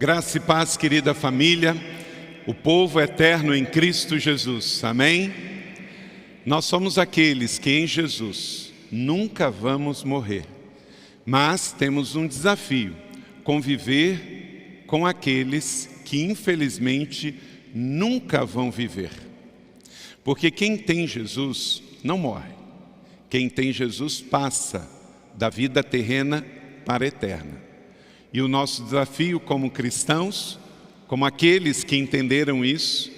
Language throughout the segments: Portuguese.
Graça e paz, querida família, o povo eterno em Cristo Jesus, amém? Nós somos aqueles que em Jesus nunca vamos morrer, mas temos um desafio: conviver com aqueles que infelizmente nunca vão viver. Porque quem tem Jesus não morre, quem tem Jesus passa da vida terrena para a eterna. E o nosso desafio como cristãos, como aqueles que entenderam isso,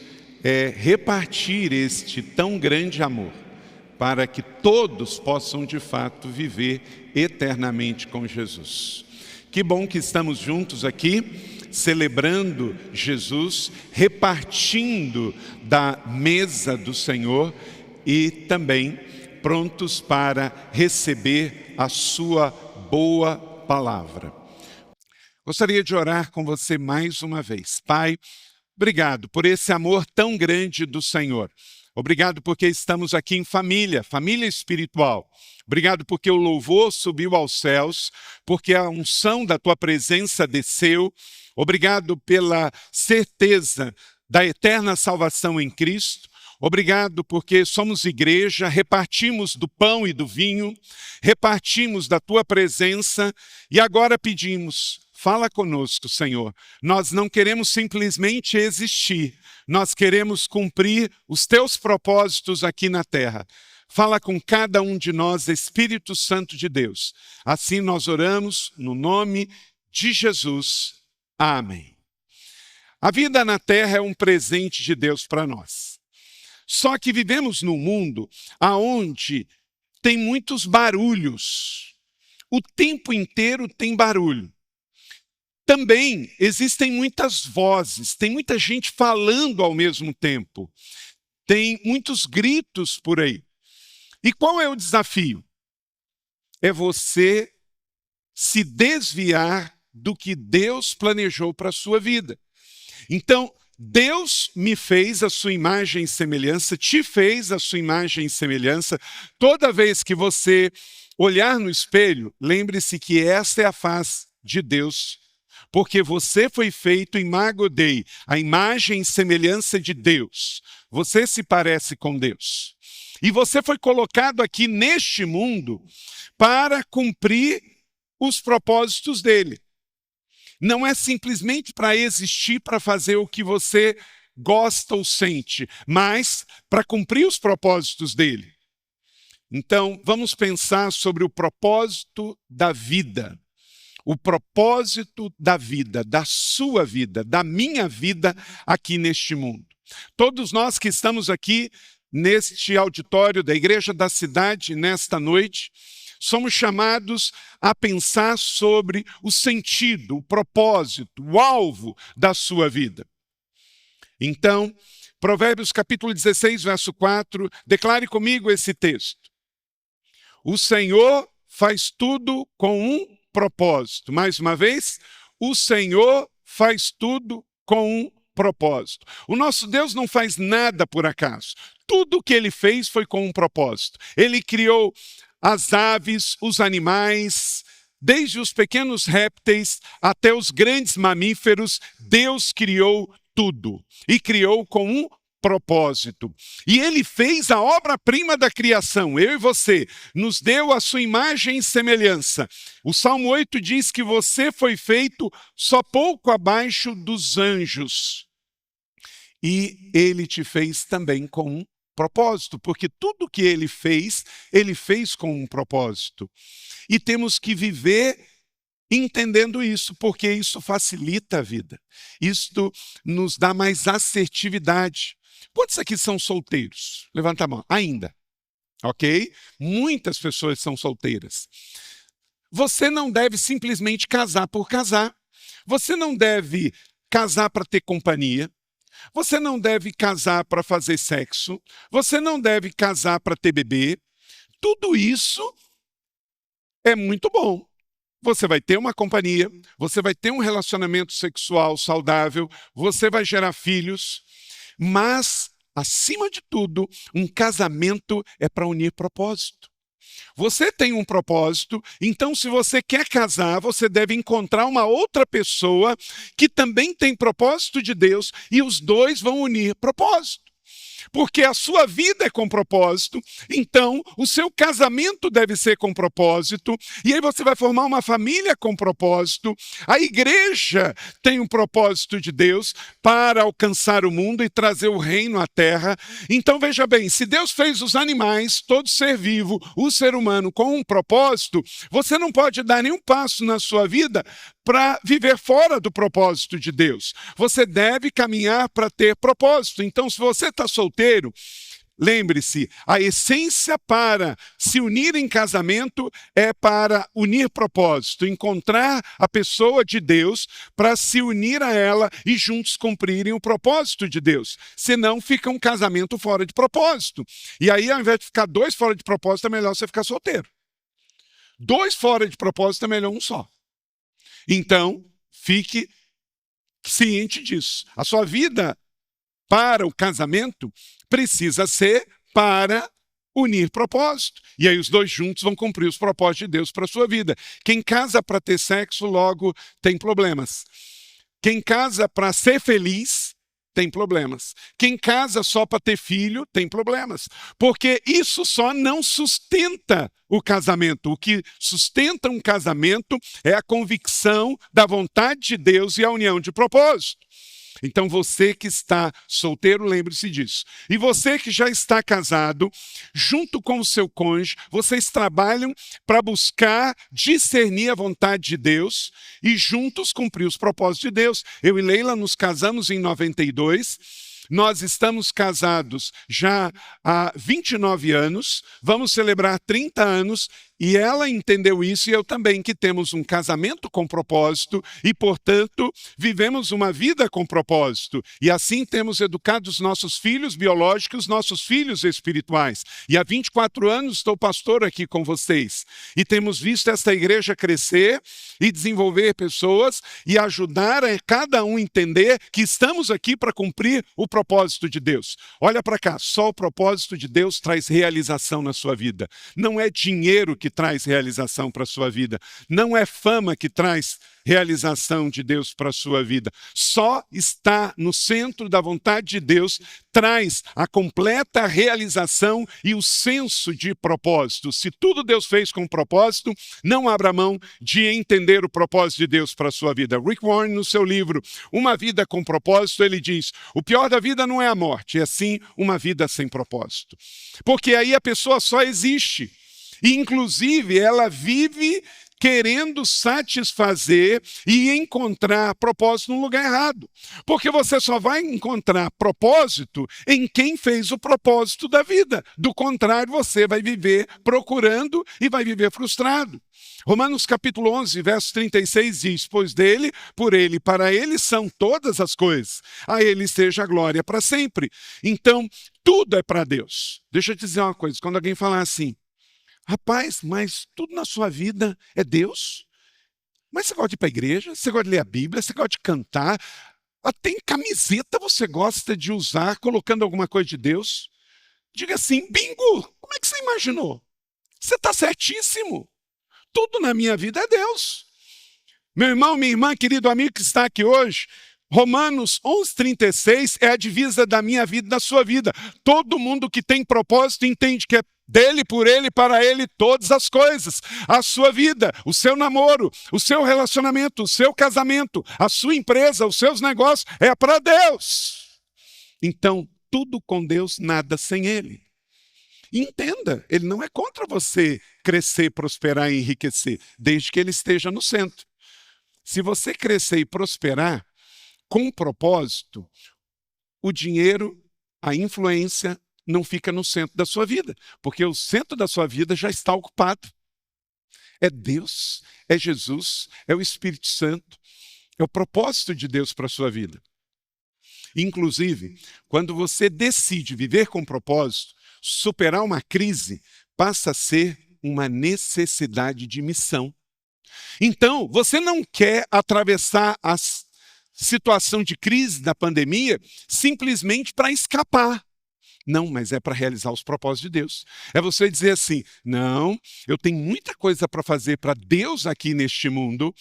é repartir este tão grande amor, para que todos possam de fato viver eternamente com Jesus. Que bom que estamos juntos aqui, celebrando Jesus, repartindo da mesa do Senhor e também prontos para receber a sua boa palavra. Gostaria de orar com você mais uma vez. Pai, obrigado por esse amor tão grande do Senhor. Obrigado porque estamos aqui em família, família espiritual. Obrigado porque o louvor subiu aos céus, porque a unção da Tua presença desceu. Obrigado pela certeza da eterna salvação em Cristo. Obrigado porque somos igreja, repartimos do pão e do vinho, repartimos da Tua presença e agora pedimos: fala conosco, Senhor. Nós não queremos simplesmente existir, nós queremos cumprir os Teus propósitos aqui na terra. Fala com cada um de nós, Espírito Santo de Deus. Assim nós oramos no nome de Jesus. Amém. A vida na terra é um presente de Deus para nós. Só que vivemos num mundo onde tem muitos barulhos. O tempo inteiro tem barulho. Também existem muitas vozes, tem muita gente falando ao mesmo tempo. Tem muitos gritos por aí. E qual é o desafio? É você se desviar do que Deus planejou para a sua vida. Então, Deus me fez a sua imagem e semelhança, te fez a sua imagem e semelhança. Toda vez que você olhar no espelho, lembre-se que essa é a face de Deus. Porque você foi feito imago Dei, a imagem e semelhança de Deus. Você se parece com Deus. E você foi colocado aqui neste mundo para cumprir os propósitos dele. Não é simplesmente para existir, para fazer o que você gosta ou sente, mas para cumprir os propósitos dele. Então, vamos pensar sobre o propósito da vida. O propósito da vida, da sua vida, da minha vida aqui neste mundo. Todos nós que estamos aqui neste auditório da Igreja da Cidade nesta noite, somos chamados a pensar sobre o sentido, o propósito, o alvo da sua vida. Então, Provérbios capítulo 16, verso 4, declare comigo esse texto. O Senhor faz tudo com um propósito. Mais uma vez, o Senhor faz tudo com um propósito. O nosso Deus não faz nada por acaso. Tudo o que Ele fez foi com um propósito. Ele criou as aves, os animais, desde os pequenos répteis até os grandes mamíferos. Deus criou tudo e criou com um propósito. E Ele fez a obra-prima da criação, eu e você, nos deu a sua imagem e semelhança. O Salmo 8 diz que você foi feito só pouco abaixo dos anjos. E Ele te fez também com um propósito, porque tudo que Ele fez com um propósito. E temos que viver entendendo isso, porque isso facilita a vida. Isto nos dá mais assertividade. Quantos aqui são solteiros? Levanta a mão. Ainda. Ok? Muitas pessoas são solteiras. Você não deve simplesmente casar por casar. Você não deve casar para ter companhia. Você não deve casar para fazer sexo. Você não deve casar para ter bebê. Tudo isso é muito bom. Você vai ter uma companhia, você vai ter um relacionamento sexual saudável, você vai gerar filhos. Mas, acima de tudo, um casamento é para unir propósito. Você tem um propósito, então se você quer casar, você deve encontrar uma outra pessoa que também tem propósito de Deus e os dois vão unir propósito. Porque a sua vida é com propósito, então o seu casamento deve ser com propósito, e aí você vai formar uma família com propósito. A igreja tem um propósito de Deus para alcançar o mundo e trazer o reino à terra. Então veja bem, se Deus fez os animais, todo ser vivo, o ser humano com um propósito, você não pode dar nenhum passo na sua vida para viver fora do propósito de Deus. Você deve caminhar para ter propósito. Então, se você está solteiro, lembre-se, a essência para se unir em casamento é para unir propósito, encontrar a pessoa de Deus para se unir a ela e juntos cumprirem o propósito de Deus. Senão fica um casamento fora de propósito. E aí, ao invés de ficar dois fora de propósito, é melhor você ficar solteiro. Dois fora de propósito é melhor um só. Então, fique ciente disso. A sua vida para o casamento precisa ser para unir propósito. E aí os dois juntos vão cumprir os propósitos de Deus para a sua vida. Quem casa para ter sexo, logo tem problemas. Quem casa para ser feliz, tem problemas. Quem casa só para ter filho, tem problemas. Porque isso só não sustenta o casamento. O que sustenta um casamento é a convicção da vontade de Deus e a união de propósito. Então você que está solteiro, lembre-se disso. E você que já está casado, junto com o seu cônjuge, vocês trabalham para buscar discernir a vontade de Deus e juntos cumprir os propósitos de Deus. Eu e Leila nos casamos em 92. Nós estamos casados já há 29 anos, vamos celebrar 30 anos, e ela entendeu isso e eu também, que temos um casamento com propósito e, portanto, vivemos uma vida com propósito. E assim temos educado os nossos filhos biológicos, nossos filhos espirituais. E há 24 anos estou pastor aqui com vocês. E temos visto esta igreja crescer e desenvolver pessoas e ajudar a cada um entender que estamos aqui para cumprir o propósito de Deus. Olha para cá, só o propósito de Deus traz realização na sua vida. Não é dinheiro que traz realização para a sua vida. Não é fama que traz realização de Deus para a sua vida. Só estar no centro da vontade de Deus traz a completa realização e o senso de propósito. Se tudo Deus fez com propósito, não abra mão de entender o propósito de Deus para a sua vida. Rick Warren, no seu livro Uma Vida com Propósito, ele diz: o pior da vida não é a morte, é sim uma vida sem propósito. Porque aí a pessoa só existe. E, inclusive, ela vive querendo satisfazer e encontrar propósito no lugar errado. Porque você só vai encontrar propósito em quem fez o propósito da vida. Do contrário, você vai viver procurando e vai viver frustrado. Romanos capítulo 11, verso 36 diz: pois dele, por ele, para ele são todas as coisas. A ele seja a glória para sempre. Então, tudo é para Deus. Deixa eu te dizer uma coisa, quando alguém falar assim: rapaz, mas tudo na sua vida é Deus? Mas você gosta de ir para a igreja? Você gosta de ler a Bíblia? Você gosta de cantar? Até em camiseta você gosta de usar, colocando alguma coisa de Deus? Diga assim: bingo! Como é que você imaginou? Você está certíssimo. Tudo na minha vida é Deus. Meu irmão, minha irmã, querido amigo que está aqui hoje, Romanos 11:36 é a divisa da minha vida e da sua vida. Todo mundo que tem propósito entende que é dele, por ele, para ele, todas as coisas. A sua vida, o seu namoro, o seu relacionamento, o seu casamento, a sua empresa, os seus negócios, é para Deus. Então, tudo com Deus, nada sem ele. Entenda, ele não é contra você crescer, prosperar e enriquecer, desde que ele esteja no centro. Se você crescer e prosperar com propósito, o dinheiro, a influência, não fica no centro da sua vida, porque o centro da sua vida já está ocupado. É Deus, é Jesus, é o Espírito Santo, é o propósito de Deus para a sua vida. Inclusive, quando você decide viver com propósito, superar uma crise passa a ser uma necessidade de missão. Então, você não quer atravessar a situação de crise da pandemia simplesmente para escapar. Não, mas é para realizar os propósitos de Deus. É você dizer assim: não, eu tenho muita coisa para fazer para Deus aqui neste mundo.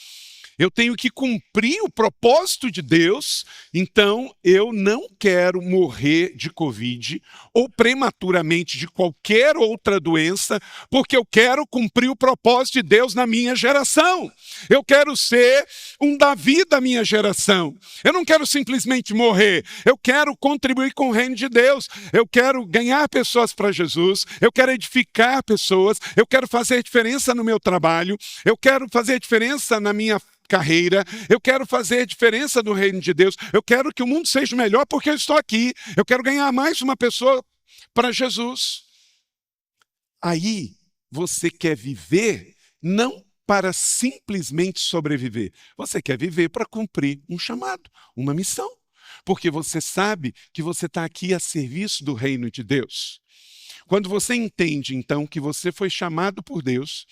Eu tenho que cumprir o propósito de Deus, então eu não quero morrer de Covid ou prematuramente de qualquer outra doença, porque eu quero cumprir o propósito de Deus na minha geração. Eu quero ser um Davi da minha geração. Eu não quero simplesmente morrer, eu quero contribuir com o reino de Deus. Eu quero ganhar pessoas para Jesus, eu quero edificar pessoas, eu quero fazer diferença no meu trabalho, eu quero fazer diferença na minha carreira, eu quero fazer diferença no reino de Deus, eu quero que o mundo seja melhor porque eu estou aqui, eu quero ganhar mais uma pessoa para Jesus. Aí você quer viver não para simplesmente sobreviver, você quer viver para cumprir um chamado, uma missão, porque você sabe que você está aqui a serviço do reino de Deus. Quando você entende, então, que você foi chamado por Deus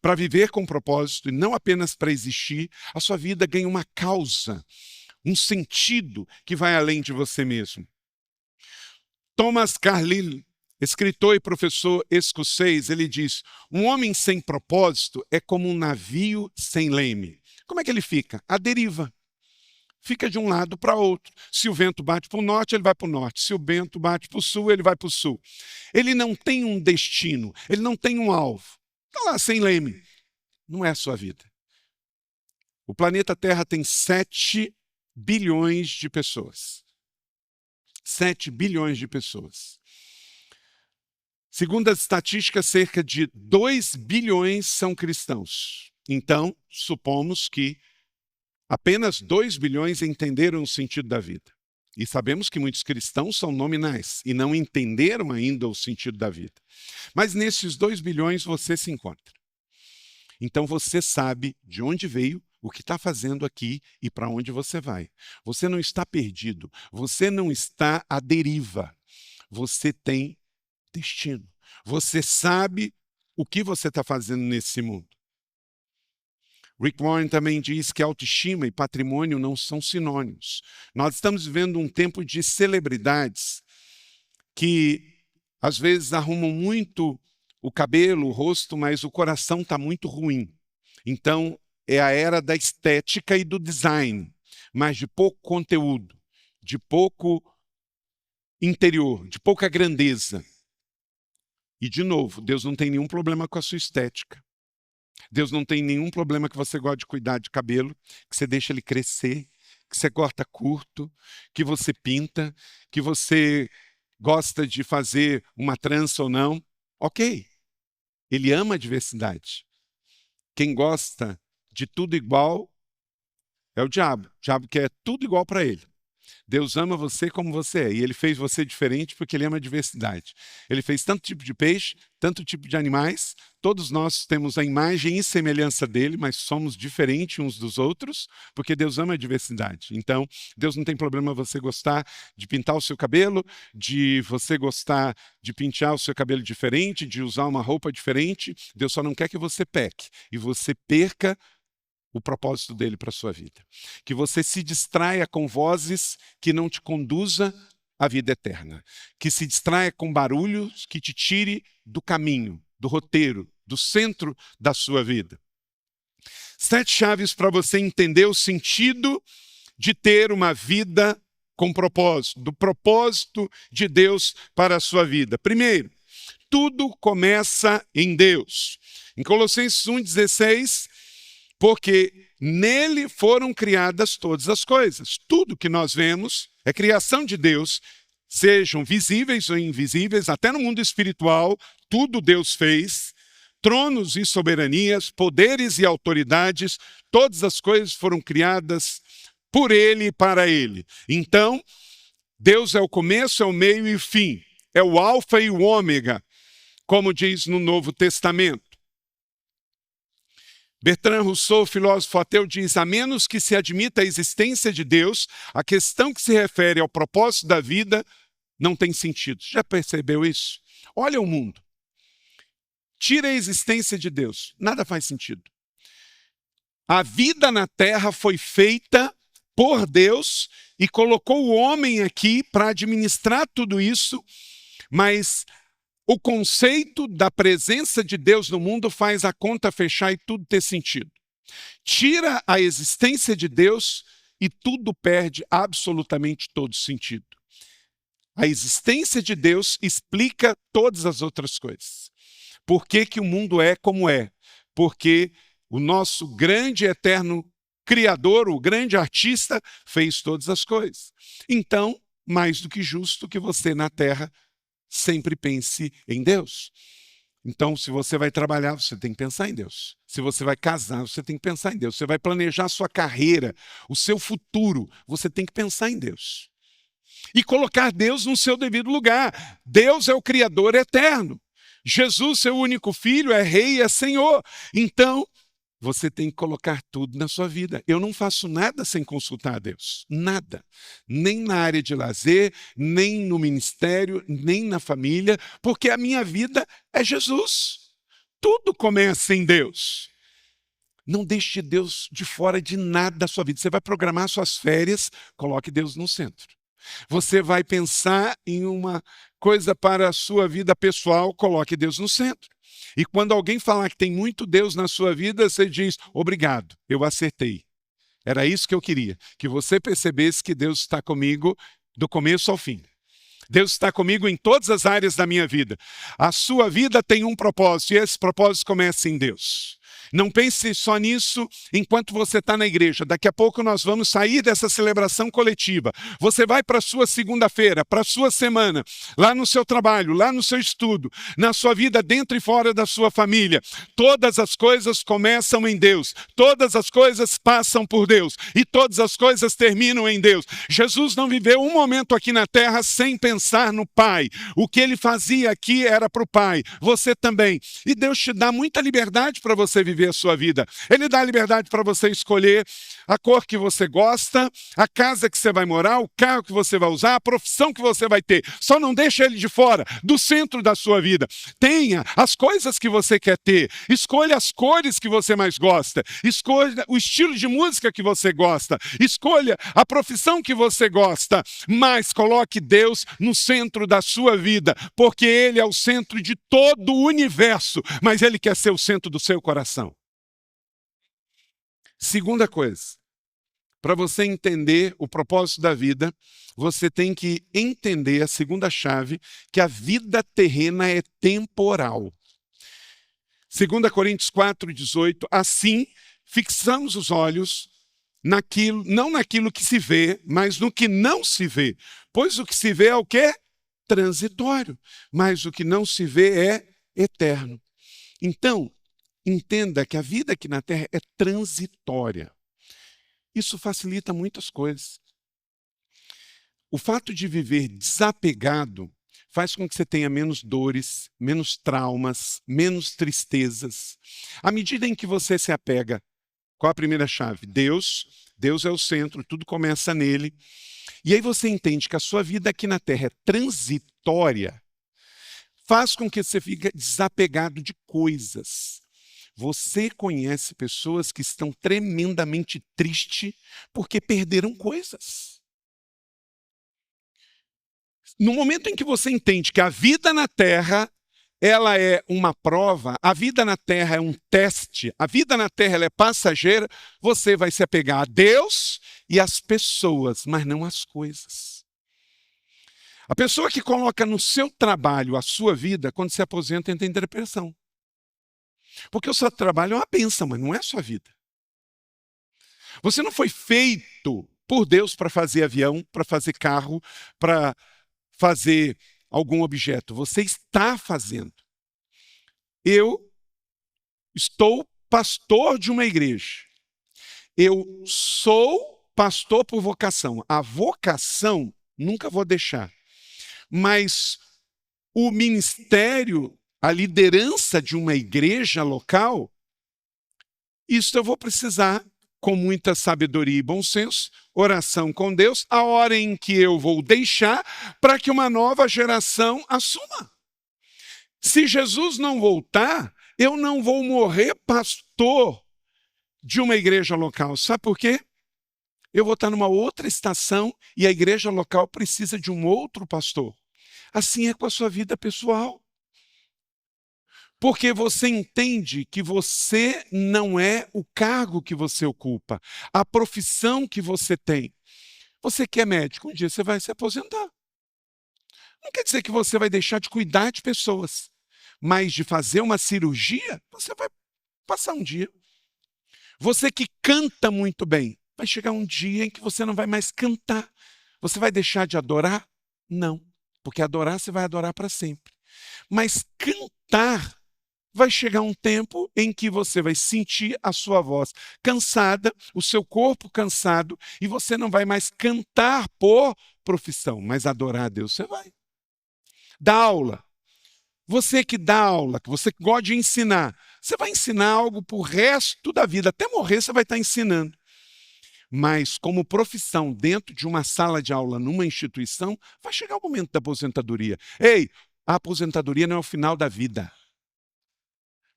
para viver com propósito e não apenas para existir, a sua vida ganha uma causa, um sentido que vai além de você mesmo. Thomas Carlyle, escritor e professor escocês, ele diz: um homem sem propósito é como um navio sem leme. Como é que ele fica? À deriva. Fica de um lado para outro. Se o vento bate para o norte, ele vai para o norte. Se o vento bate para o sul, ele vai para o sul. Ele não tem um destino, ele não tem um alvo. Está lá, sem leme. Não é a sua vida. O planeta Terra tem 7 bilhões de pessoas. 7 bilhões de pessoas. Segundo as estatísticas, cerca de 2 bilhões são cristãos. Então, supomos que apenas 2 bilhões entenderam o sentido da vida. E sabemos que muitos cristãos são nominais e não entenderam ainda o sentido da vida. Mas nesses 2 bilhões você se encontra. Então você sabe de onde veio, o que está fazendo aqui e para onde você vai. Você não está perdido, você não está à deriva. Você tem destino. Você sabe o que você está fazendo nesse mundo. Rick Warren também diz que autoestima e patrimônio não são sinônimos. Nós estamos vivendo um tempo de celebridades que às vezes arrumam muito o cabelo, o rosto, mas o coração está muito ruim. Então, é a era da estética e do design, mas de pouco conteúdo, de pouco interior, de pouca grandeza. E, de novo, Deus não tem nenhum problema com a sua estética. Deus não tem nenhum problema que você gosta de cuidar de cabelo, que você deixa ele crescer, que você corta curto, que você pinta, que você gosta de fazer uma trança ou não. Ok, ele ama a diversidade. Quem gosta de tudo igual é o diabo. O diabo quer tudo igual para ele. Deus ama você como você é, e Ele fez você diferente porque Ele ama a diversidade. Ele fez tanto tipo de peixe, tanto tipo de animais, todos nós temos a imagem e semelhança dEle, mas somos diferentes uns dos outros, porque Deus ama a diversidade. Então, Deus não tem problema você gostar de pintar o seu cabelo, de você gostar de pentear o seu cabelo diferente, de usar uma roupa diferente. Deus só não quer que você peque, e você perca o propósito dele para a sua vida. Que você se distraia com vozes que não te conduza à vida eterna. Que se distraia com barulhos que te tire do caminho, do roteiro, do centro da sua vida. 7 chaves para você entender o sentido de ter uma vida com propósito, do propósito de Deus para a sua vida. Primeiro, tudo começa em Deus. Em Colossenses 1,16, porque nele foram criadas todas as coisas. Tudo que nós vemos é criação de Deus, sejam visíveis ou invisíveis, até no mundo espiritual, tudo Deus fez. Tronos e soberanias, poderes e autoridades, todas as coisas foram criadas por ele e para ele. Então, Deus é o começo, é o meio e o fim. É o alfa e o ômega, como diz no Novo Testamento. Bertrand Russell, filósofo ateu, diz: a menos que se admita a existência de Deus, a questão que se refere ao propósito da vida não tem sentido. Já percebeu isso? Olha o mundo. Tira a existência de Deus, nada faz sentido. A vida na terra foi feita por Deus e colocou o homem aqui para administrar tudo isso, Mas o conceito da presença de Deus no mundo faz a conta fechar e tudo ter sentido. Tira a existência de Deus e tudo perde absolutamente todo sentido. A existência de Deus explica todas as outras coisas. Por que que o mundo é como é? Porque o nosso grande e eterno Criador, o grande artista, fez todas as coisas. Então, mais do que justo que você na Terra sempre pense em Deus. Então, se você vai trabalhar, você tem que pensar em Deus. Se você vai casar, você tem que pensar em Deus. Você vai planejar a sua carreira, o seu futuro, você tem que pensar em Deus. E colocar Deus no seu devido lugar. Deus é o Criador eterno. Jesus, seu único filho, é rei e é senhor. Então, você tem que colocar tudo na sua vida. Eu não faço nada sem consultar a Deus. Nada. Nem na área de lazer, nem no ministério, nem na família, porque a minha vida é Jesus. Tudo começa em Deus. Não deixe Deus de fora de nada da sua vida. Você vai programar suas férias, coloque Deus no centro. Você vai pensar em uma coisa para a sua vida pessoal, coloque Deus no centro. E quando alguém falar que tem muito Deus na sua vida, você diz, obrigado, eu acertei. Era isso que eu queria, que você percebesse que Deus está comigo do começo ao fim. Deus está comigo em todas as áreas da minha vida. A sua vida tem um propósito, e esse propósito começa em Deus. Não pense só nisso enquanto você está na igreja. Daqui a pouco nós vamos sair dessa celebração coletiva. Você vai para a sua segunda-feira, para a sua semana, lá no seu trabalho, lá no seu estudo, na sua vida dentro e fora da sua família. Todas as coisas começam em Deus. Todas as coisas passam por Deus. E todas as coisas terminam em Deus. Jesus não viveu um momento aqui na terra sem pensar no Pai. O que ele fazia aqui era para o Pai. Você também. E Deus te dá muita liberdade para você viver a sua vida. Ele dá liberdade para você escolher a cor que você gosta, a casa que você vai morar, o carro que você vai usar, a profissão que você vai ter. Só não deixa ele de fora, do centro da sua vida. Tenha as coisas que você quer ter. Escolha as cores que você mais gosta. Escolha o estilo de música que você gosta. Escolha a profissão que você gosta. Mas coloque Deus no centro da sua vida, porque Ele é o centro de todo o universo, mas Ele quer ser o centro do seu coração. Segunda coisa, para você entender o propósito da vida, você tem que entender a segunda chave, que a vida terrena é temporal. 2 Coríntios 4:18, assim fixamos os olhos naquilo, não naquilo que se vê, mas no que não se vê. Pois o que se vê é o quê? Transitório, mas o que não se vê é eterno. Então, entenda que a vida aqui na Terra é transitória. Isso facilita muitas coisas. O fato de viver desapegado faz com que você tenha menos dores, menos traumas, menos tristezas. À medida em que você se apega, qual a primeira chave? Deus. Deus é o centro, tudo começa nele. E aí você entende que a sua vida aqui na Terra é transitória, faz com que você fique desapegado de coisas. Você conhece pessoas que estão tremendamente tristes porque perderam coisas. No momento em que você entende que a vida na Terra, ela é uma prova, a vida na Terra é um teste, a vida na Terra ela é passageira, você vai se apegar a Deus e às pessoas, mas não às coisas. A pessoa que coloca no seu trabalho a sua vida, quando se aposenta, entra em depressão. Porque o seu trabalho é uma bênção, mas não é a sua vida. Você não foi feito por Deus para fazer avião, para fazer carro, para fazer algum objeto. Você está fazendo. Eu estou pastor de uma igreja. Eu sou pastor por vocação. A vocação nunca vou deixar. Mas o ministério, a liderança de uma igreja local, isso eu vou precisar, com muita sabedoria e bom senso, oração com Deus, a hora em que eu vou deixar para que uma nova geração assuma. Se Jesus não voltar, eu não vou morrer pastor de uma igreja local. Sabe por quê? Eu vou estar numa outra estação e a igreja local precisa de um outro pastor. Assim é com a sua vida pessoal. Porque você entende que você não é o cargo que você ocupa, a profissão que você tem. Você que é médico, um dia você vai se aposentar. Não quer dizer que você vai deixar de cuidar de pessoas, mas de fazer uma cirurgia, você vai passar um dia. Você que canta muito bem, vai chegar um dia em que você não vai mais cantar. Você vai deixar de adorar? Não, porque adorar você vai adorar para sempre. Mas cantar, vai chegar um tempo em que você vai sentir a sua voz cansada, o seu corpo cansado, e você não vai mais cantar por profissão, mas adorar a Deus você vai. Dá aula. Você que dá aula, que você gosta de ensinar, você vai ensinar algo para o resto da vida, até morrer você vai estar ensinando. Mas como profissão dentro de uma sala de aula, numa instituição, vai chegar o momento da aposentadoria. Ei, a aposentadoria não é o final da vida,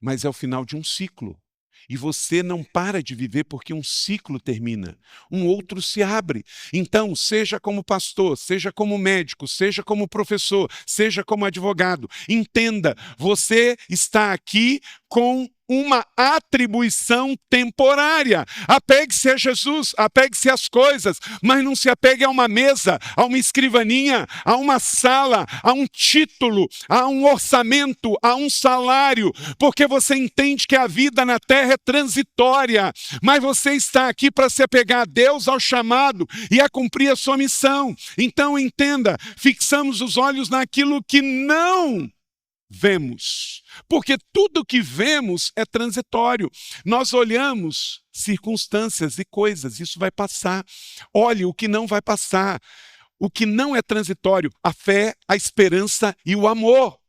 mas é o final de um ciclo. E você não para de viver porque um ciclo termina, um outro se abre. Então, seja como pastor, seja como médico, seja como professor, seja como advogado, entenda, você está aqui com uma atribuição temporária. Apegue-se a Jesus, apegue-se às coisas, mas não se apegue a uma mesa, a uma escrivaninha, a uma sala, a um título, a um orçamento, a um salário, porque você entende que a vida na terra é transitória, mas você está aqui para se apegar a Deus, ao chamado e a cumprir a sua missão. Então entenda, fixamos os olhos naquilo que não vemos, porque tudo que vemos é transitório. Nós olhamos circunstâncias e coisas, isso vai passar. Olhe o que não vai passar, o que não é transitório, a fé, a esperança e o amor.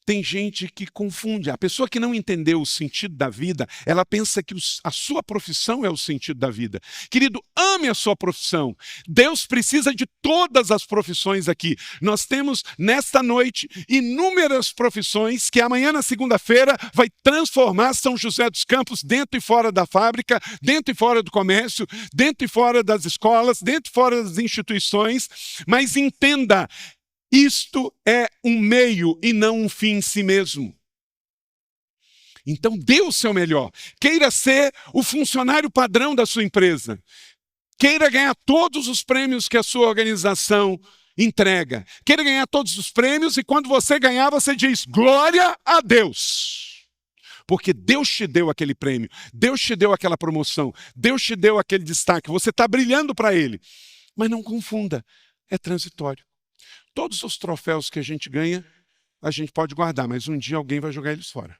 Tem gente que confunde. A pessoa que não entendeu o sentido da vida, ela pensa que a sua profissão é o sentido da vida. Querido, ame a sua profissão. Deus precisa de todas as profissões aqui. Nós temos, nesta noite, inúmeras profissões que amanhã, na segunda-feira, vai transformar São José dos Campos dentro e fora da fábrica, dentro e fora do comércio, dentro e fora das escolas, dentro e fora das instituições. Mas entenda, isto é um meio e não um fim em si mesmo. Então dê o seu melhor. Queira ser o funcionário padrão da sua empresa. Queira ganhar todos os prêmios que a sua organização entrega. Queira ganhar todos os prêmios e quando você ganhar, você diz glória a Deus. Porque Deus te deu aquele prêmio, Deus te deu aquela promoção, Deus te deu aquele destaque, você está brilhando para Ele. Mas não confunda, é transitório. Todos os troféus que a gente ganha, a gente pode guardar, mas um dia alguém vai jogar eles fora.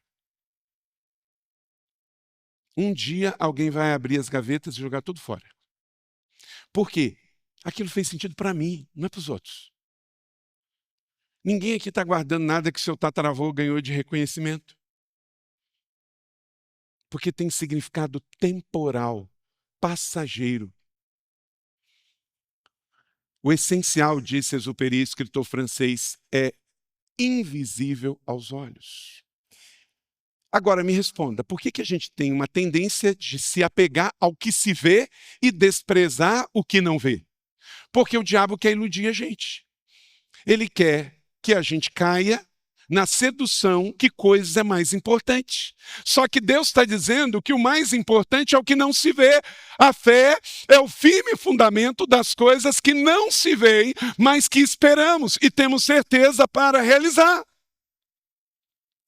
Um dia alguém vai abrir as gavetas e jogar tudo fora. Por quê? Aquilo fez sentido para mim, não é para os outros. Ninguém aqui está guardando nada que seu tataravô ganhou de reconhecimento. Porque tem significado temporal, passageiro. O essencial, disse Exupéry, escritor francês, é invisível aos olhos. Agora me responda, por que a gente tem uma tendência de se apegar ao que se vê e desprezar o que não vê? Porque o diabo quer iludir a gente. Ele quer que a gente caia na sedução que coisas é mais importante. Só que Deus está dizendo que o mais importante é o que não se vê. A fé é o firme fundamento das coisas que não se veem, mas que esperamos e temos certeza para realizar.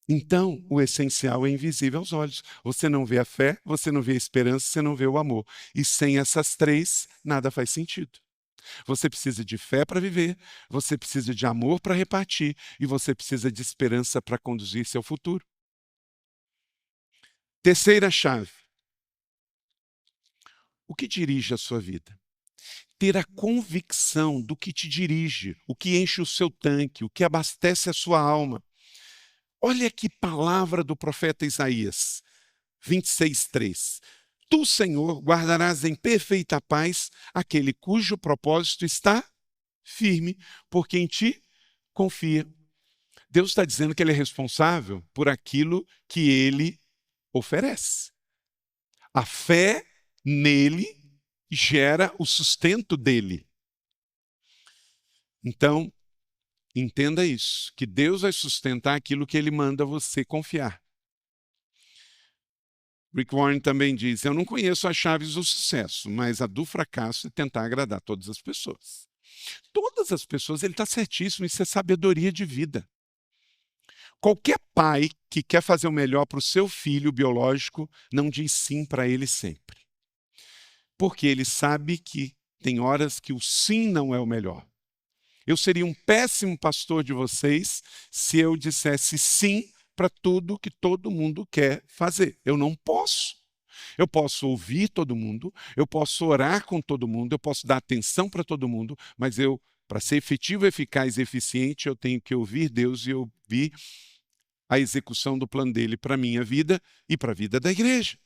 Então, o essencial é invisível aos olhos. Você não vê a fé, você não vê a esperança, você não vê o amor. E sem essas três, nada faz sentido. Você precisa de fé para viver, você precisa de amor para repartir e você precisa de esperança para conduzir seu futuro. Terceira chave. O que dirige a sua vida? Ter a convicção do que te dirige, o que enche o seu tanque, o que abastece a sua alma. Olha que palavra do profeta Isaías, 26:3. Tu, Senhor, guardarás em perfeita paz aquele cujo propósito está firme, porque em ti confia. Deus está dizendo que Ele é responsável por aquilo que Ele oferece. A fé nele gera o sustento dele. Então, Entenda isso, que Deus vai sustentar aquilo que Ele manda você confiar. Rick Warren também diz, eu não conheço as chaves do sucesso, mas a do fracasso é tentar agradar todas as pessoas. Todas as pessoas, ele está certíssimo, isso é sabedoria de vida. Qualquer pai que quer fazer o melhor para o seu filho biológico, não diz sim para ele sempre. Porque ele sabe que tem horas que o sim não é o melhor. Eu seria um péssimo pastor de vocês se eu dissesse sim para tudo que todo mundo quer fazer. Eu não posso. Eu posso ouvir todo mundo, eu posso orar com todo mundo, eu posso dar atenção para todo mundo, mas para ser efetivo, eficaz e eficiente, eu tenho que ouvir Deus e ouvir a execução do plano dele para a minha vida e para a vida da igreja.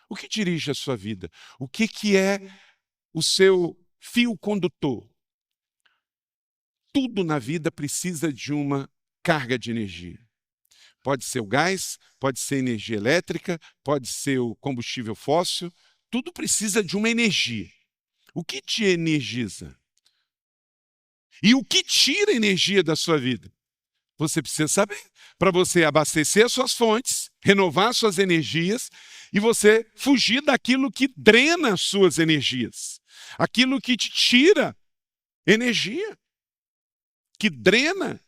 O que dirige a sua vida? O que é o seu fio condutor? Tudo na vida precisa de uma carga de energia. Pode ser o gás, pode ser energia elétrica, pode ser o combustível fóssil. Tudo precisa de uma energia. O que te energiza? E o que tira energia da sua vida? Você precisa saber. Para você abastecer as suas fontes, renovar suas energias e você fugir daquilo que drena as suas energias. Aquilo que te tira energia. Que drena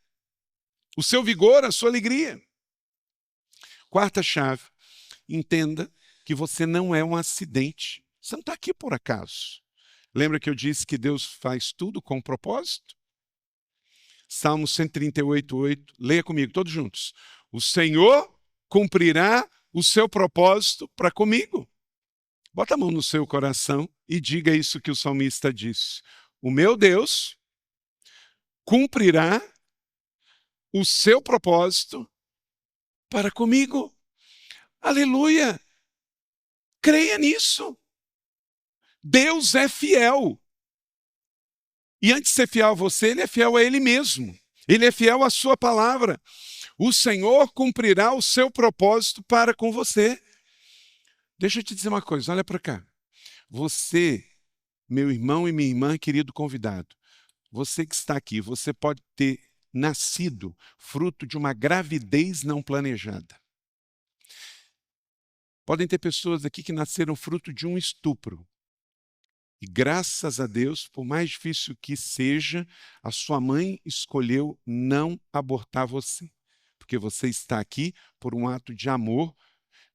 o seu vigor, a sua alegria. Quarta chave, entenda que você não é um acidente. Você não está aqui por acaso. Lembra que eu disse que Deus faz tudo com propósito? Salmo 138:8, leia comigo, todos juntos. O Senhor cumprirá o seu propósito para comigo. Bota a mão no seu coração e diga isso que o salmista disse. O meu Deus cumprirá o seu propósito para comigo. Aleluia! Creia nisso. Deus é fiel. E antes de ser fiel a você, Ele é fiel a Ele mesmo. Ele é fiel à sua palavra. O Senhor cumprirá o seu propósito para com você. Deixa eu te dizer uma coisa, olha para cá. Você, meu irmão e minha irmã, querido convidado, você que está aqui, você pode ter nascido fruto de uma gravidez não planejada. Podem ter pessoas aqui que nasceram fruto de um estupro. E graças a Deus, por mais difícil que seja, a sua mãe escolheu não abortar você. Porque você está aqui por um ato de amor.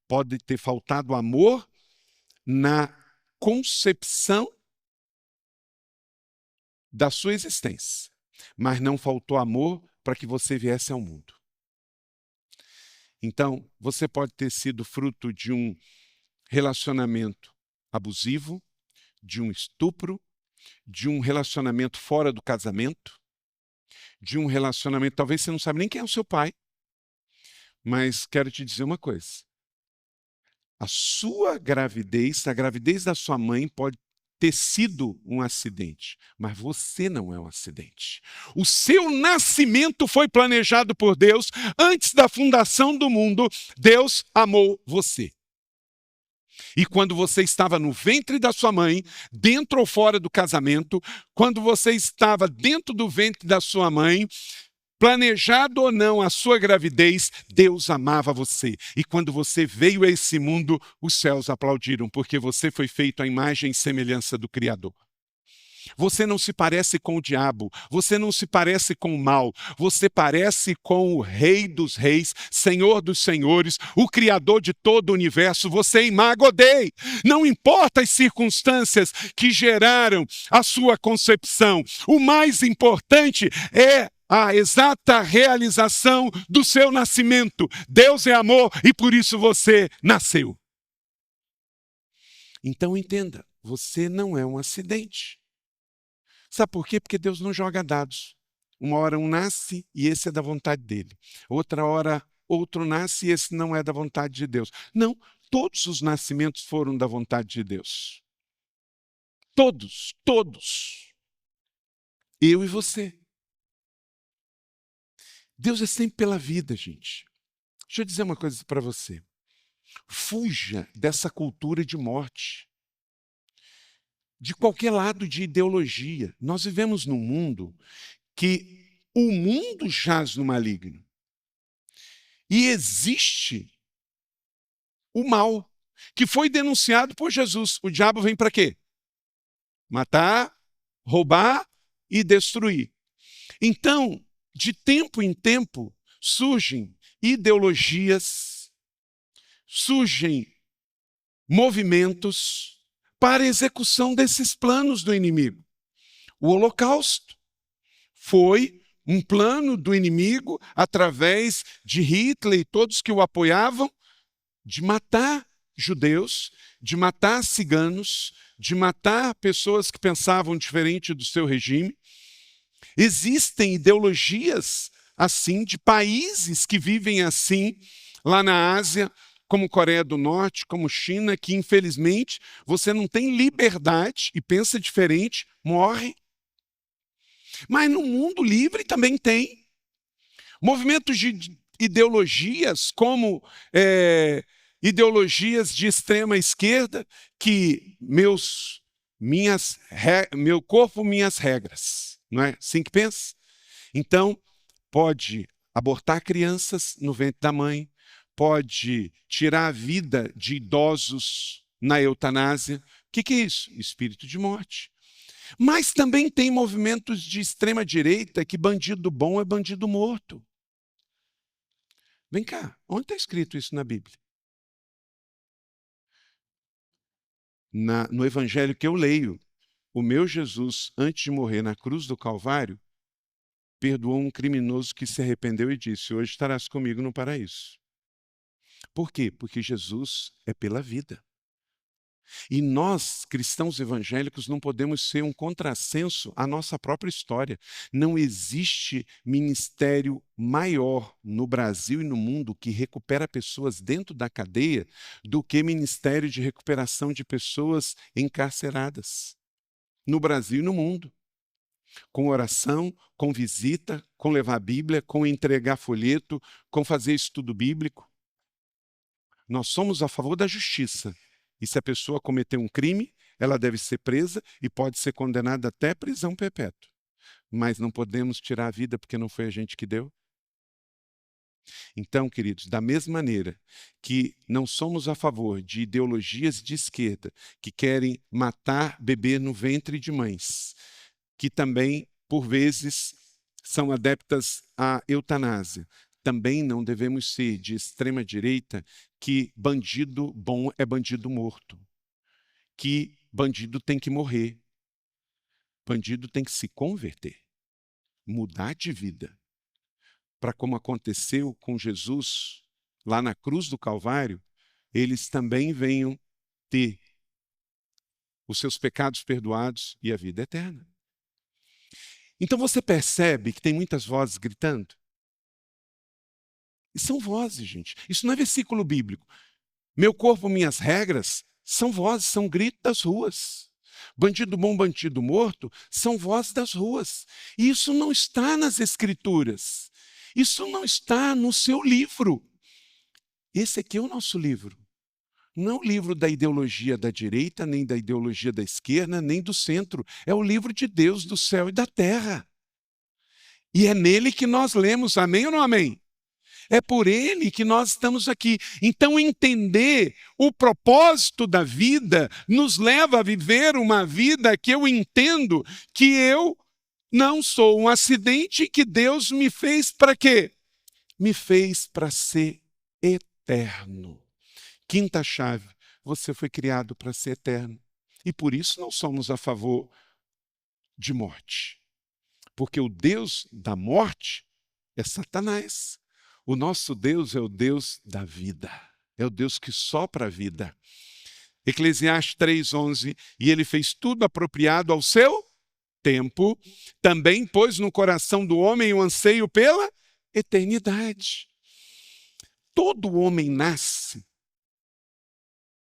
Pode ter faltado amor na concepção da sua existência. Mas não faltou amor para que você viesse ao mundo. Então, você pode ter sido fruto de um relacionamento abusivo, de um estupro, de um relacionamento fora do casamento, de um relacionamento, talvez você não sabe nem quem é o seu pai, mas quero te dizer uma coisa. A sua gravidez, a gravidez da sua mãe pode ter sido um acidente, mas você não é um acidente. O seu nascimento foi planejado por Deus. Antes da fundação do mundo, Deus amou você. E quando você estava no ventre da sua mãe, dentro ou fora do casamento, quando você estava dentro do ventre da sua mãe, planejado ou não a sua gravidez, Deus amava você. E quando você veio a esse mundo, os céus aplaudiram, porque você foi feito à imagem e semelhança do Criador. Você não se parece com o diabo, você não se parece com o mal, você parece com o Rei dos Reis, Senhor dos Senhores, o Criador de todo o universo. Você é Imago Dei. Não importa as circunstâncias que geraram a sua concepção, o mais importante é a exata realização do seu nascimento. Deus é amor e por isso você nasceu. Então entenda, você não é um acidente. Sabe por quê? Porque Deus não joga dados. Uma hora um nasce e esse é da vontade dele. Outra hora outro nasce e esse não é da vontade de Deus. Não, todos os nascimentos foram da vontade de Deus. Todos, todos. Eu e você. Deus é sempre pela vida, gente. Deixa eu dizer uma coisa para você. Fuja dessa cultura de morte. De qualquer lado de ideologia. Nós vivemos num mundo que o mundo jaz no maligno. E existe o mal, que foi denunciado por Jesus. O diabo vem para quê? Matar, roubar e destruir. Então, de tempo em tempo, surgem ideologias, surgem movimentos para a execução desses planos do inimigo. O Holocausto foi um plano do inimigo, através de Hitler e todos que o apoiavam, de matar judeus, de matar ciganos, de matar pessoas que pensavam diferente do seu regime. Existem ideologias assim, de países que vivem assim, lá na Ásia, como Coreia do Norte, como China, que infelizmente você não tem liberdade e pensa diferente, morre. Mas no mundo livre também tem movimentos de ideologias, como ideologias de extrema esquerda, que meu corpo, minhas regras. Não é assim que pensa? Então, pode abortar crianças no ventre da mãe, pode tirar a vida de idosos na eutanásia. O que é isso? Espírito de morte. Mas também tem movimentos de extrema-direita que bandido bom é bandido morto. Vem cá, onde está escrito isso na Bíblia? No evangelho que eu leio, o meu Jesus, antes de morrer na cruz do Calvário, perdoou um criminoso que se arrependeu e disse: hoje estarás comigo no paraíso. Por quê? Porque Jesus é pela vida. E nós, cristãos evangélicos, não podemos ser um contrassenso à nossa própria história. Não existe ministério maior no Brasil e no mundo que recupera pessoas dentro da cadeia do que ministério de recuperação de pessoas encarceradas. No Brasil e no mundo. Com oração, com visita, com levar a Bíblia, com entregar folheto, com fazer estudo bíblico. Nós somos a favor da justiça. E se a pessoa cometeu um crime, ela deve ser presa e pode ser condenada até prisão perpétua. Mas não podemos tirar a vida porque não foi a gente que deu. Então, queridos, da mesma maneira que não somos a favor de ideologias de esquerda que querem matar bebê no ventre de mães, que também, por vezes, são adeptas à eutanásia, também não devemos ser de extrema-direita que bandido bom é bandido morto, que bandido tem que morrer, bandido tem que se converter, mudar de vida, para como aconteceu com Jesus lá na cruz do Calvário, eles também venham ter os seus pecados perdoados e a vida eterna. Então você percebe que tem muitas vozes gritando? E são vozes, gente. Isso não é versículo bíblico. Meu corpo, minhas regras, são vozes, são gritos das ruas. Bandido bom, bandido morto, são vozes das ruas. E isso não está nas Escrituras. Isso não está no seu livro. Esse aqui é o nosso livro. Não é o livro da ideologia da direita, nem da ideologia da esquerda, nem do centro. É o livro de Deus, do céu e da terra. E é nele que nós lemos, amém ou não amém? É por ele que nós estamos aqui. Então, entender o propósito da vida nos leva a viver uma vida que eu entendo que eu não sou um acidente, que Deus me fez para quê? Me fez para ser eterno. Quinta chave, você foi criado para ser eterno. E por isso não somos a favor de morte. Porque o Deus da morte é Satanás. O nosso Deus é o Deus da vida. É o Deus que sopra a vida. Eclesiastes 3:11, e ele fez tudo apropriado ao seu tempo, também pôs no coração do homem o anseio pela eternidade. Todo homem nasce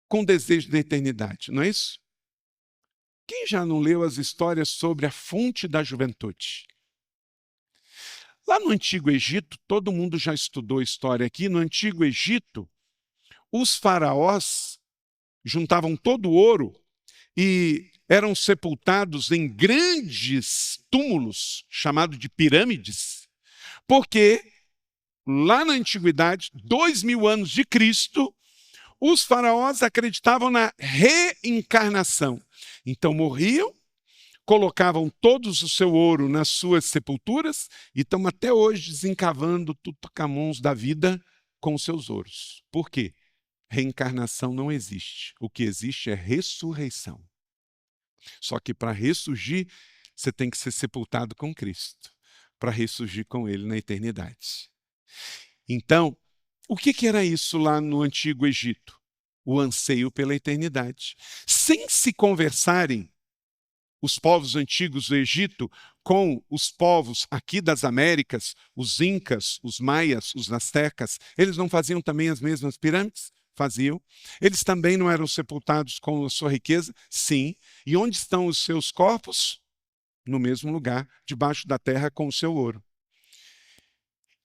com desejo da eternidade, não é isso? Quem já não leu as histórias sobre a fonte da juventude? Lá no Antigo Egito, todo mundo já estudou história aqui, no Antigo Egito, os faraós juntavam todo o ouro e eram sepultados em grandes túmulos, chamados de pirâmides, Porque lá na antiguidade, 2000 anos de Cristo, os faraós acreditavam na reencarnação. Então morriam, colocavam todos o seu ouro nas suas sepulturas e estão até hoje desencavando Tutancâmons da vida com os seus ouros. Por quê? Reencarnação não existe. O que existe é ressurreição. Só que para ressurgir, você tem que ser sepultado com Cristo, para ressurgir com Ele na eternidade. Então, o que era isso lá no Antigo Egito? O anseio pela eternidade. Sem se conversarem, os povos antigos do Egito com os povos aqui das Américas, os incas, os maias, os astecas, eles não faziam também as mesmas pirâmides? Faziam. Eles também não eram sepultados com a sua riqueza? Sim. E onde estão os seus corpos? No mesmo lugar, debaixo da terra com o seu ouro.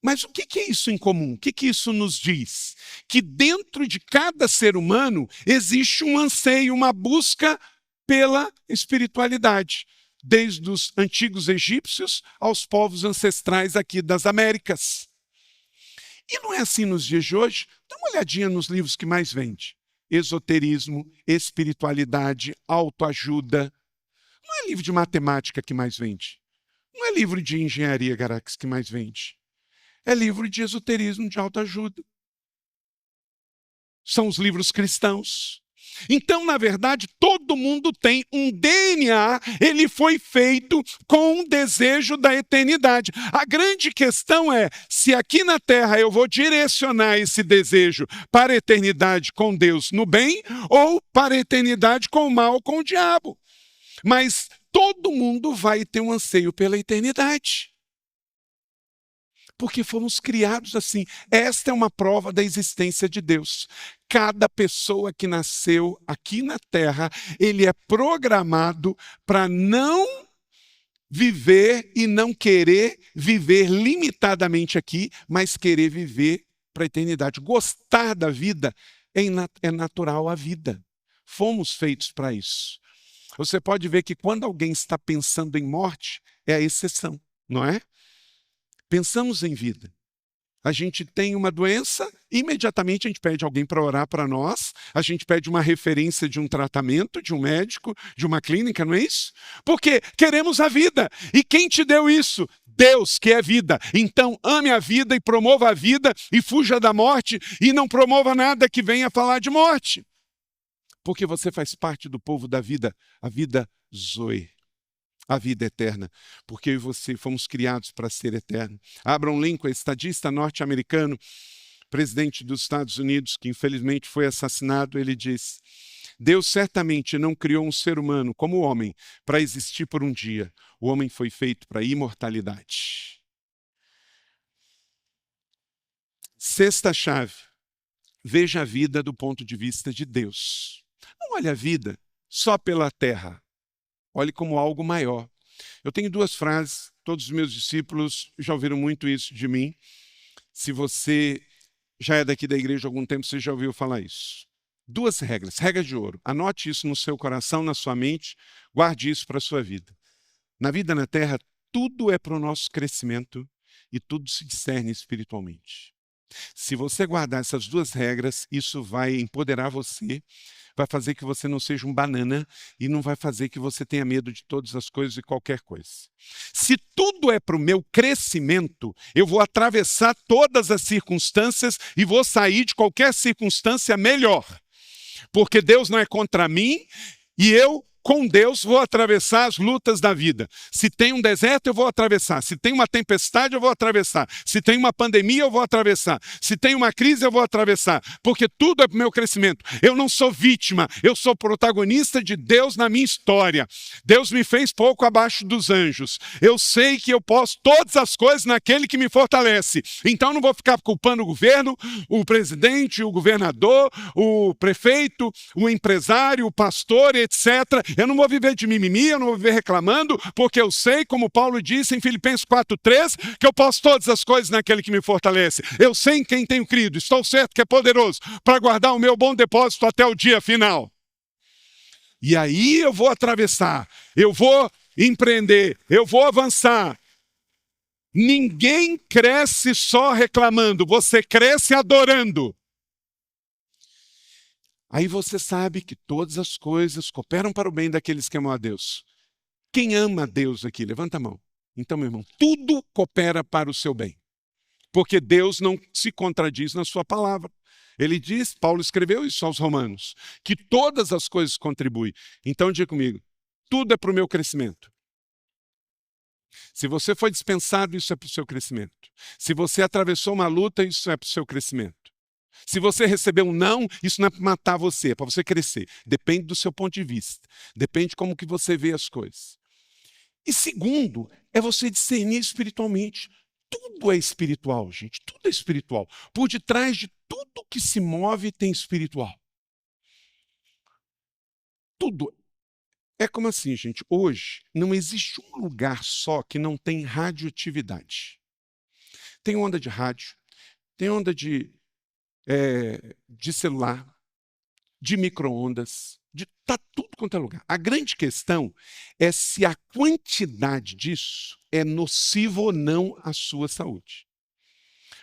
Mas o que é isso em comum? O que isso nos diz? Que dentro de cada ser humano existe um anseio, uma busca pela espiritualidade, desde os antigos egípcios aos povos ancestrais aqui das Américas. E não é assim nos dias de hoje? Dá uma olhadinha nos livros que mais vende. Esoterismo, espiritualidade, autoajuda. Não é livro de matemática que mais vende. Não é livro de engenharia, Garax, que mais vende. É livro de esoterismo, de autoajuda. São os livros cristãos. Então, na verdade, todo mundo tem um DNA, ele foi feito com um desejo da eternidade. A grande questão é se aqui na Terra eu vou direcionar esse desejo para a eternidade com Deus no bem ou para a eternidade com o mal, com o diabo. Mas todo mundo vai ter um anseio pela eternidade. Porque fomos criados assim. Esta é uma prova da existência de Deus. Cada pessoa que nasceu aqui na Terra, ele é programado para não viver e não querer viver limitadamente aqui, mas querer viver para a eternidade. Gostar da vida é natural à vida. Fomos feitos para isso. Você pode ver que quando alguém está pensando em morte, é a exceção, não é? Pensamos em vida. A gente tem uma doença, imediatamente a gente pede alguém para orar para nós, a gente pede uma referência de um tratamento, de um médico, de uma clínica, não é isso? Porque queremos a vida. E quem te deu isso? Deus, que é vida. Então ame a vida e promova a vida e fuja da morte e não promova nada que venha falar de morte. Porque você faz parte do povo da vida, a vida Zoe. A vida eterna, porque eu e você fomos criados para ser eterno. Abraham Lincoln, estadista norte-americano, presidente dos Estados Unidos, que infelizmente foi assassinado, ele diz: Deus certamente não criou um ser humano como o homem para existir por um dia. O homem foi feito para a imortalidade. Sexta chave, veja a vida do ponto de vista de Deus. Não olhe a vida só pela terra. Olhe como algo maior. Eu tenho duas frases, todos os meus discípulos já ouviram muito isso de mim. Se você já é daqui da igreja há algum tempo, você já ouviu falar isso. Duas regras, regras de ouro. Anote isso no seu coração, na sua mente, guarde isso para a sua vida. Na vida na terra, tudo é para o nosso crescimento e tudo se discerne espiritualmente. Se você guardar essas duas regras, isso vai empoderar você, vai fazer que você não seja um banana e não vai fazer que você tenha medo de todas as coisas e qualquer coisa. Se tudo é para o meu crescimento, eu vou atravessar todas as circunstâncias e vou sair de qualquer circunstância melhor. Porque Deus não é contra mim e eu, com Deus, vou atravessar as lutas da vida. Se tem um deserto, eu vou atravessar. Se tem uma tempestade, eu vou atravessar. Se tem uma pandemia, eu vou atravessar. Se tem uma crise, eu vou atravessar. Porque tudo é para o meu crescimento. Eu não sou vítima, eu sou protagonista de Deus na minha história. Deus me fez pouco abaixo dos anjos. Eu sei que eu posso todas as coisas naquele que me fortalece. Então eu não vou ficar culpando o governo, o presidente, o governador, o prefeito, o empresário, o pastor, etc. Eu não vou viver de mimimi, eu não vou viver reclamando, porque eu sei, como Paulo disse em Filipenses 4,3, que eu posso todas as coisas naquele que me fortalece. Eu sei em quem tenho crido, estou certo que é poderoso para guardar o meu bom depósito até o dia final. E aí eu vou atravessar, eu vou empreender, eu vou avançar. Ninguém cresce só reclamando, você cresce adorando. Aí você sabe que todas as coisas cooperam para o bem daqueles que amam a Deus. Quem ama a Deus aqui? Levanta a mão. Então, meu irmão, tudo coopera para o seu bem. Porque Deus não se contradiz na sua palavra. Ele diz, Paulo escreveu isso aos Romanos, que todas as coisas contribuem. Então, diga comigo, tudo é para o meu crescimento. Se você foi dispensado, isso é para o seu crescimento. Se você atravessou uma luta, isso é para o seu crescimento. Se você recebeu um não, isso não é para matar você, é para você crescer. Depende do seu ponto de vista. Depende de como que você vê as coisas. E segundo, é você discernir espiritualmente. Tudo é espiritual, gente. Tudo é espiritual. Por detrás de tudo que se move tem espiritual. Tudo. É como assim, gente. Hoje não existe um lugar só que não tem radioatividade. Tem onda de rádio, tem onda de celular, de micro-ondas, tá tudo quanto é lugar. A grande questão é se a quantidade disso é nociva ou não à sua saúde.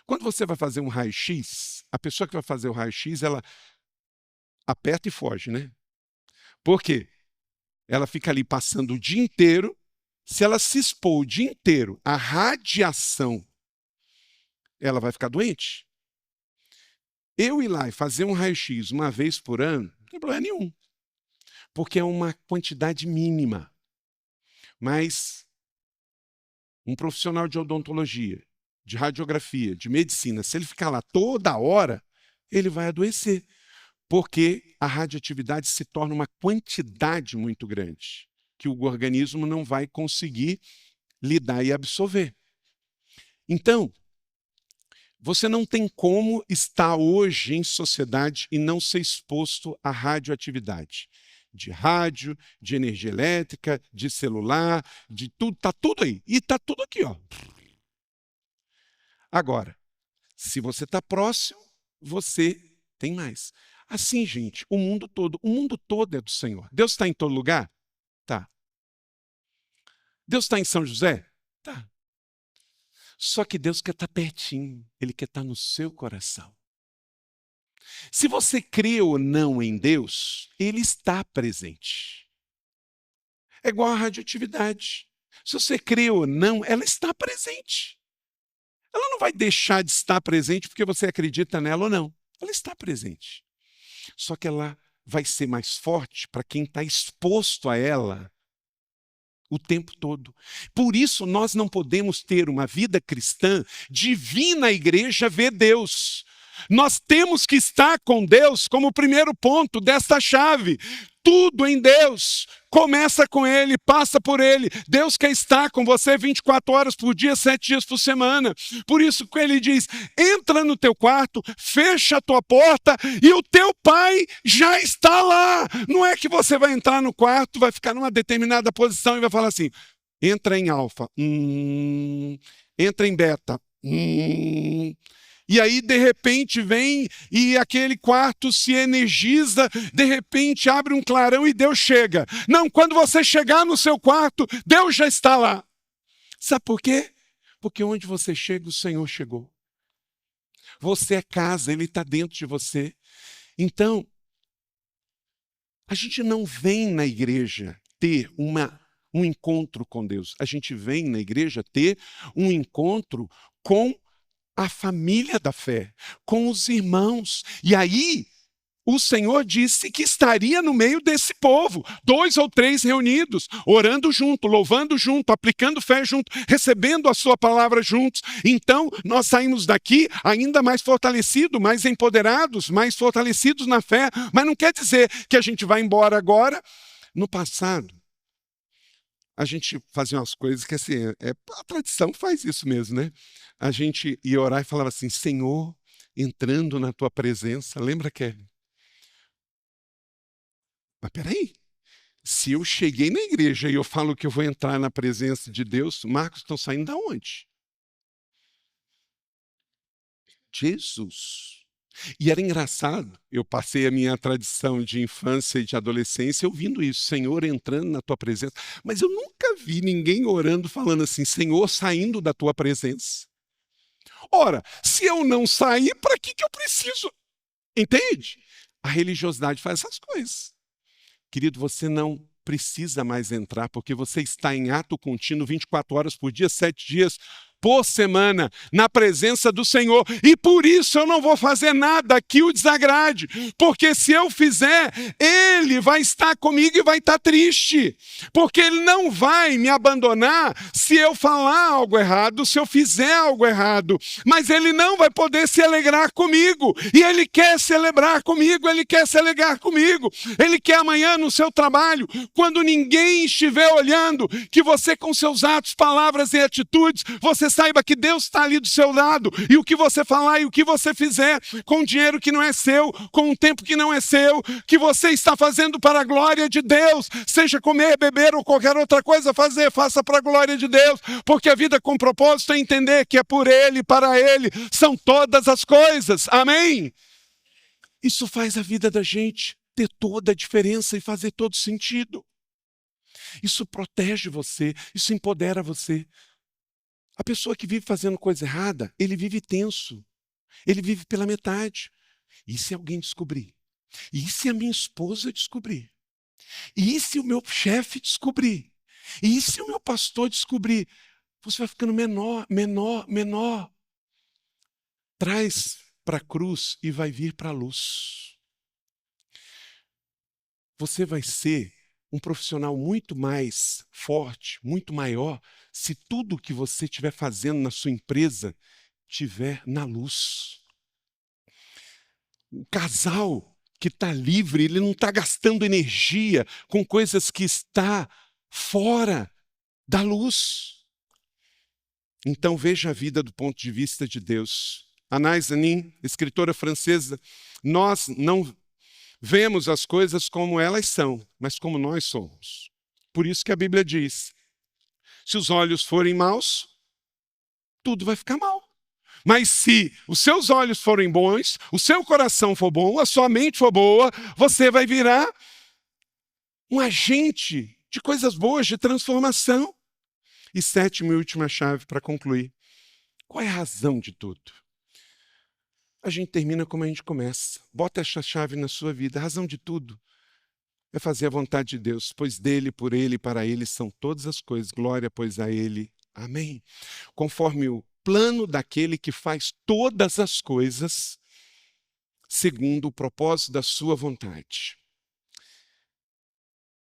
Quando você vai fazer um raio-x, a pessoa que vai fazer o raio-x, ela aperta e foge, né? Por quê? Ela fica ali passando o dia inteiro. Se ela se expor o dia inteiro à radiação, ela vai ficar doente. Eu ir lá e fazer um raio-x uma vez por ano, não tem problema nenhum. Porque é uma quantidade mínima. Mas um profissional de odontologia, de radiografia, de medicina, se ele ficar lá toda hora, ele vai adoecer. Porque a radioatividade se torna uma quantidade muito grande, que o organismo não vai conseguir lidar e absorver. Então, você não tem como estar hoje em sociedade e não ser exposto à radioatividade. De rádio, de energia elétrica, de celular, de tudo, está tudo aí. E está tudo aqui, ó. Agora, se você está próximo, você tem mais. Assim, gente, o mundo todo é do Senhor. Deus está em todo lugar? Tá. Deus está em São José? Tá. Só que Deus quer estar pertinho, Ele quer estar no seu coração. Se você crê ou não em Deus, Ele está presente. É igual a radioatividade. Se você crê ou não, ela está presente. Ela não vai deixar de estar presente porque você acredita nela ou não. Ela está presente. Só que ela vai ser mais forte para quem está exposto a ela o tempo todo. Por isso, nós não podemos ter uma vida cristã de vir na igreja ver Deus. Nós temos que estar com Deus como primeiro ponto desta chave. Tudo em Deus começa com Ele, passa por Ele. Deus quer estar com você 24 horas por dia, 7 dias por semana. Por isso que Ele diz, entra no teu quarto, fecha a tua porta e o teu Pai já está lá. Não é que você vai entrar no quarto, vai ficar numa determinada posição e vai falar assim, entra em alfa, entra em beta, E aí, de repente, vem e aquele quarto se energiza, de repente abre um clarão e Deus chega. Não, quando você chegar no seu quarto, Deus já está lá. Sabe por quê? Porque onde você chega, o Senhor chegou. Você é casa, Ele está dentro de você. Então, a gente não vem na igreja ter um encontro com Deus. A gente vem na igreja ter um encontro com a família da fé, com os irmãos. E aí, o Senhor disse que estaria no meio desse povo, 2 ou 3 reunidos, orando junto, louvando junto, aplicando fé junto, recebendo a sua palavra juntos. Então, nós saímos daqui ainda mais fortalecidos, mais empoderados, mais fortalecidos na fé, mas não quer dizer que a gente vai embora agora. No passado, a gente fazia umas coisas que assim, a tradição faz isso mesmo, né? A gente ia orar e falava assim, Senhor, entrando na tua presença, lembra, Kevin? Mas peraí, se eu cheguei na igreja e eu falo que eu vou entrar na presença de Deus, Marcos, estão saindo de onde? Jesus. E era engraçado, eu passei a minha tradição de infância e de adolescência ouvindo isso, Senhor entrando na tua presença. Mas eu nunca vi ninguém orando falando assim, Senhor saindo da tua presença. Ora, se eu não sair, para que eu preciso? Entende? A religiosidade faz essas coisas. Querido, você não precisa mais entrar, porque você está em ato contínuo 24 horas por dia, 7 dias por semana, na presença do Senhor. E por isso eu não vou fazer nada que o desagrade, porque se eu fizer, Ele vai estar comigo e vai estar triste, porque Ele não vai me abandonar se eu falar algo errado, se eu fizer algo errado, mas Ele não vai poder se alegrar comigo, e Ele quer celebrar comigo, Ele quer se alegrar comigo, Ele quer amanhã no seu trabalho, quando ninguém estiver olhando, que você com seus atos, palavras e atitudes, você saiba que Deus está ali do seu lado, e o que você falar e o que você fizer, com dinheiro que não é seu, com um tempo que não é seu, que você está fazendo para a glória de Deus, seja comer, beber ou qualquer outra coisa, faça para a glória de Deus, porque a vida com propósito é entender que é por Ele, para Ele, são todas as coisas, amém? Isso faz a vida da gente ter toda a diferença e fazer todo sentido. Isso protege você, isso empodera você. A pessoa que vive fazendo coisa errada, ele vive tenso. Ele vive pela metade. E se alguém descobrir? E se a minha esposa descobrir? E se o meu chefe descobrir? E se o meu pastor descobrir? Você vai ficando menor, menor, menor. Traz para a cruz e vai vir para a luz. Você vai ser um profissional muito mais forte, muito maior, se tudo que você estiver fazendo na sua empresa estiver na luz. O casal que está livre, ele não está gastando energia com coisas que está fora da luz. Então veja a vida do ponto de vista de Deus. Anais Nin, escritora francesa, nós não vemos as coisas como elas são, mas como nós somos. Por isso que a Bíblia diz, se os olhos forem maus, tudo vai ficar mal. Mas se os seus olhos forem bons, o seu coração for bom, a sua mente for boa, você vai virar um agente de coisas boas, de transformação. E sétima e última chave para concluir. Qual é a razão de tudo? A gente termina como a gente começa. Bota essa chave na sua vida. A razão de tudo é fazer a vontade de Deus, pois dele, por ele e para ele são todas as coisas. Glória, pois, a ele. Amém. Conforme o plano daquele que faz todas as coisas segundo o propósito da sua vontade.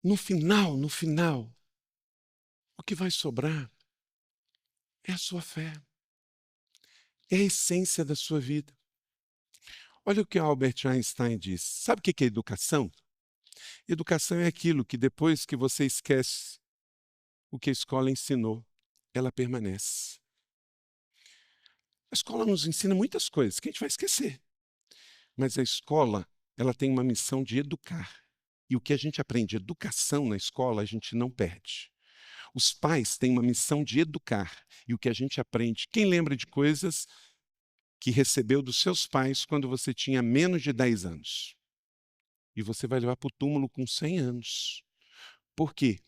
No final, o que vai sobrar é a sua fé. É a essência da sua vida. Olha o que Albert Einstein diz. Sabe o que é educação? Educação é aquilo que depois que você esquece o que a escola ensinou, ela permanece. A escola nos ensina muitas coisas que a gente vai esquecer. Mas a escola, ela tem uma missão de educar. E o que a gente aprende, educação na escola, a gente não perde. Os pais têm uma missão de educar. E o que a gente aprende, quem lembra de coisas que recebeu dos seus pais quando você tinha menos de 10 anos? E você vai levar para o túmulo com 100 anos. Por quê?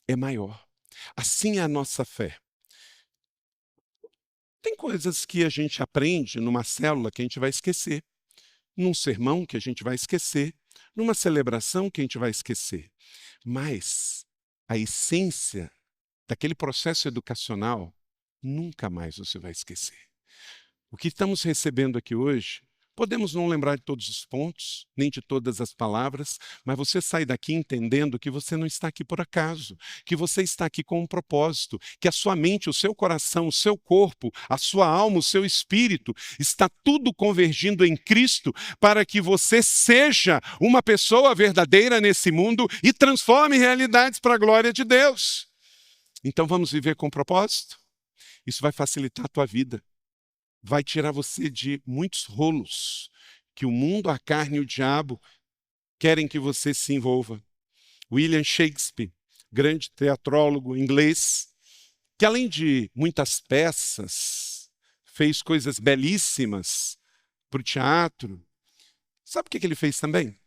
É maior. Assim é a nossa fé. Tem coisas que a gente aprende numa célula que a gente vai esquecer, num sermão que a gente vai esquecer, numa celebração que a gente vai esquecer. Mas a essência daquele processo educacional, nunca mais você vai esquecer. O que estamos recebendo aqui hoje, podemos não lembrar de todos os pontos, nem de todas as palavras, mas você sai daqui entendendo que você não está aqui por acaso, que você está aqui com um propósito, que a sua mente, o seu coração, o seu corpo, a sua alma, o seu espírito, está tudo convergindo em Cristo para que você seja uma pessoa verdadeira nesse mundo e transforme realidades para a glória de Deus. Então vamos viver com propósito? Isso vai facilitar a tua vida. Vai tirar você de muitos rolos que o mundo, a carne e o diabo querem que você se envolva. William Shakespeare, grande teatrólogo inglês, que além de muitas peças, fez coisas belíssimas para o teatro. Sabe o que ele fez também?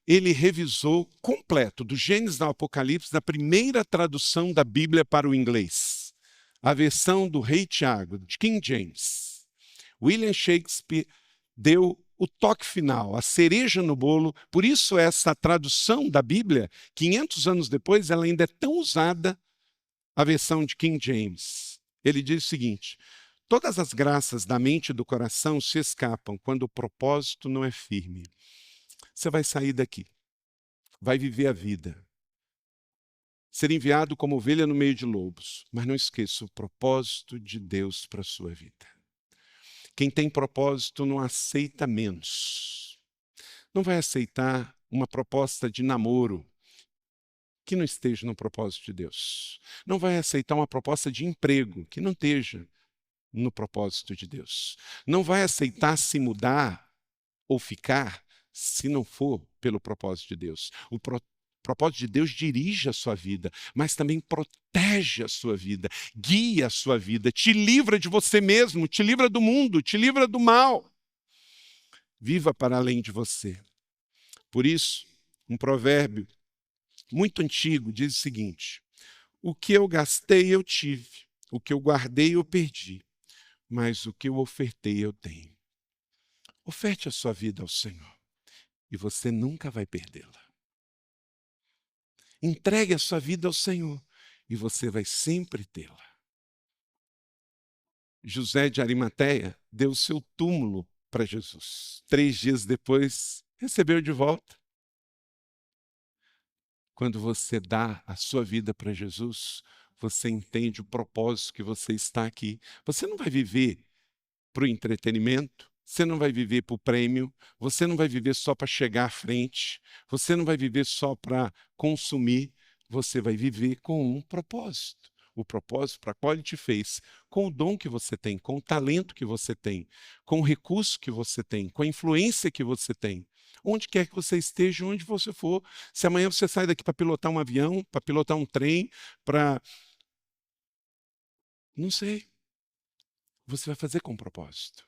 Ele revisou completo, do Gênesis ao Apocalipse, da primeira tradução da Bíblia para o inglês. A versão do Rei Tiago, de King James. William Shakespeare deu o toque final, a cereja no bolo. Por isso essa tradução da Bíblia, 500 anos depois, ela ainda é tão usada, a versão de King James. Ele diz o seguinte: todas as graças da mente e do coração se escapam quando o propósito não é firme. Você vai sair daqui, vai viver a vida, ser enviado como ovelha no meio de lobos, mas não esqueça o propósito de Deus para a sua vida. Quem tem propósito não aceita menos. Não vai aceitar uma proposta de namoro que não esteja no propósito de Deus. Não vai aceitar uma proposta de emprego que não esteja no propósito de Deus. Não vai aceitar se mudar ou ficar se não for pelo propósito de Deus. O propósito de Deus dirige a sua vida, mas também protege a sua vida, guia a sua vida, te livra de você mesmo, te livra do mundo, te livra do mal. Viva para além de você. Por isso, um provérbio muito antigo diz o seguinte: o que eu gastei eu tive, o que eu guardei eu perdi, mas o que eu ofertei eu tenho. Oferte a sua vida ao Senhor e você nunca vai perdê-la. Entregue a sua vida ao Senhor e você vai sempre tê-la. José de Arimateia deu o seu túmulo para Jesus. 3 dias depois, recebeu de volta. Quando você dá a sua vida para Jesus, você entende o propósito que você está aqui. Você não vai viver para o entretenimento, você não vai viver para o prêmio, você não vai viver só para chegar à frente, você não vai viver só para consumir, você vai viver com um propósito. O propósito para qual Ele te fez, com o dom que você tem, com o talento que você tem, com o recurso que você tem, com a influência que você tem. Onde quer que você esteja, onde você for. Se amanhã você sai daqui para pilotar um avião, para pilotar um trem, para... não sei. Você vai fazer com propósito.